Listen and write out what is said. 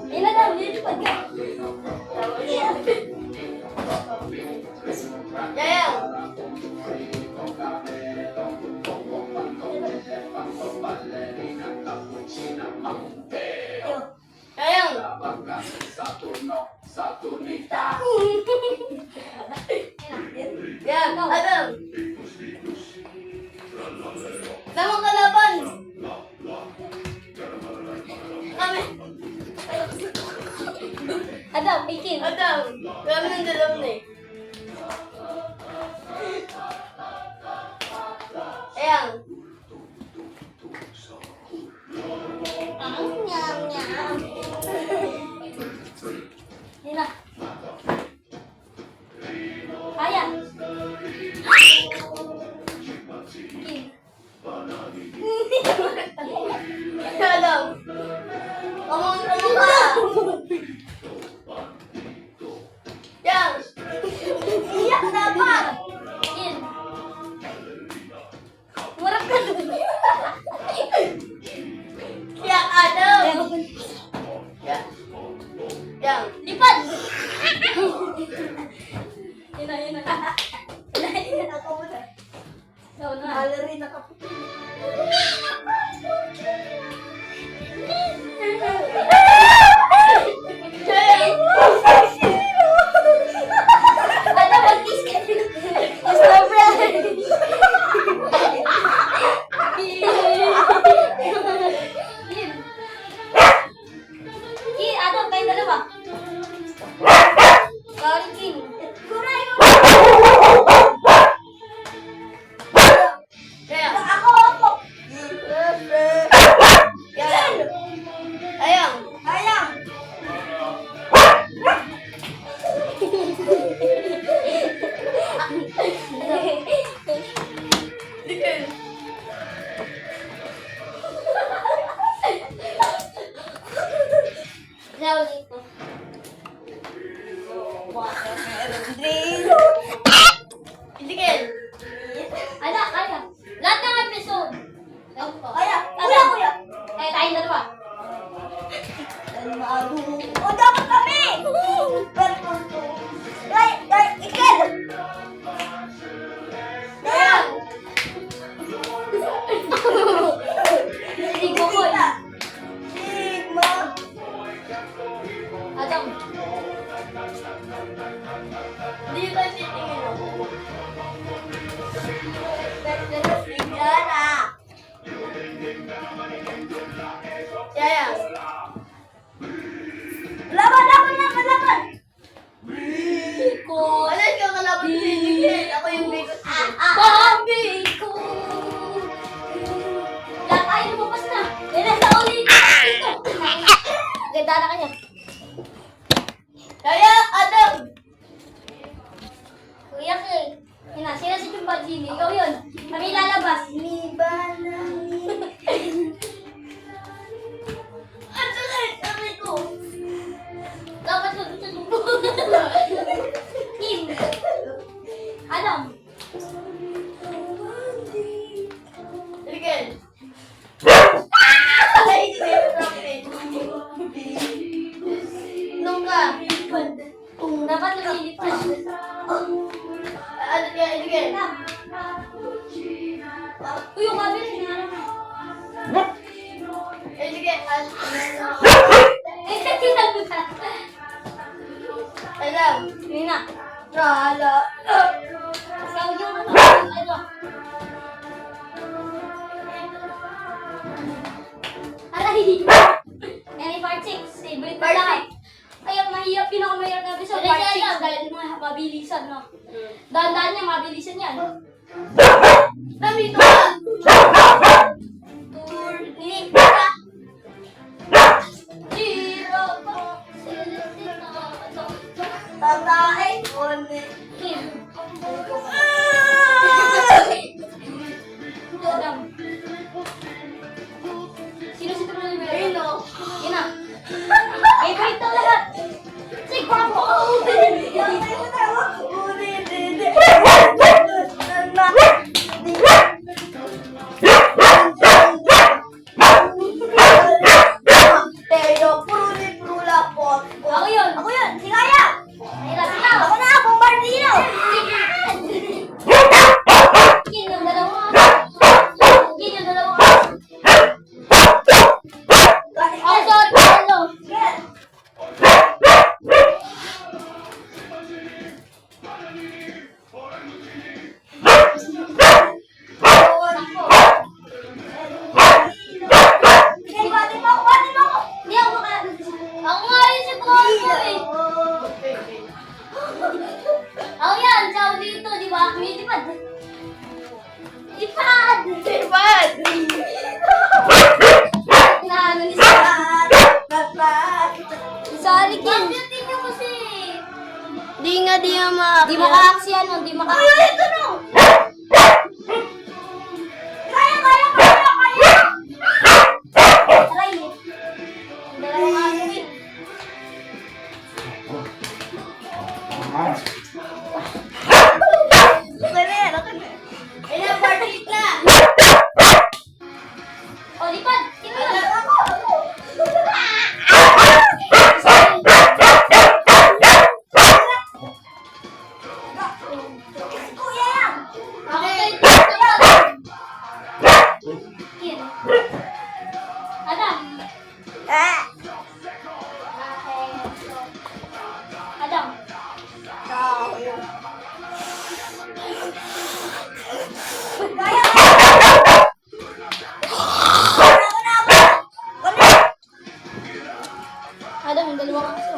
Ilan na, lilipad ka. Yayang. Yayang. Yan, Adam. Tamang kalaban. Kami. Adam, ikin. Adam, kami ng dalawa na eh. Ayan. Nyam, nyam. Yan na. Kaya. Adam. Omong ka. Yan. Iyak dapat. Yan. Murag ka dun. Iyak, Adam. Yan. Yan. Lipad. Yan na, yan na. Yan na, ako muna. Ikaw na. Ballerina ka po. Ada magkis ka. Sobra. Kin, Adam, kayo dalawa. Sorry, Kin. Kuray mo. Ako. Yan. Ayang. Ayang. Now dito. Itigil. Ala, kaya. Lahat ng episode. Kaya. Kuya. Kaya tayong dalawa. O, dapat kami! Ikel! Ayan! Sigma ko eh. Sigma! Adam. Hindi ba titingin ako? Sigara! Yaya! Laban! Biko! Ano yung kalaban ko titigil? Ako yung biko. Biko! Lahat tayo lumabas na. Yan sa ulit. Ganda na kanya. Yaya! Adam! Kuya Kay. Yan sila si Chumbagini. Ikaw yun. Kami lalabas. Ang sakit! Sabi ko! Dapat ko sa tubo. Kim! Adam! Tigil! Ay, nung ka! Dapat nalilipad. Tigil! Uy, yung kabel, sinara mo. Sige, tingnan mo ka. Adam, yun na. Rala. Ikaw yung ano. Aray! Yan part 6. Favorite pa lahat. Kaya mahirap, pinakamahirap na episode. Part 6 dahil mabilisan, no? Dahan-dahan niya, mabilisan yan. Dami ito ka! Turning ka! Zero ko! Tatae ko ni Kim. Adam. Sino si Tuloy Mero? Ayun o. Yun na. Ay, kahit na lahat. Sige, parang po. Uli. Di makaaksi ano, di makaaksi. Ay, ito no! Kaya! Aray eh. Dalawang aso eh. Ilang party na? O, lipad. Sino yun? Kuya yan! Okay. Kim. Adam. Adam. Kaya! Adam, yung dalawang aso.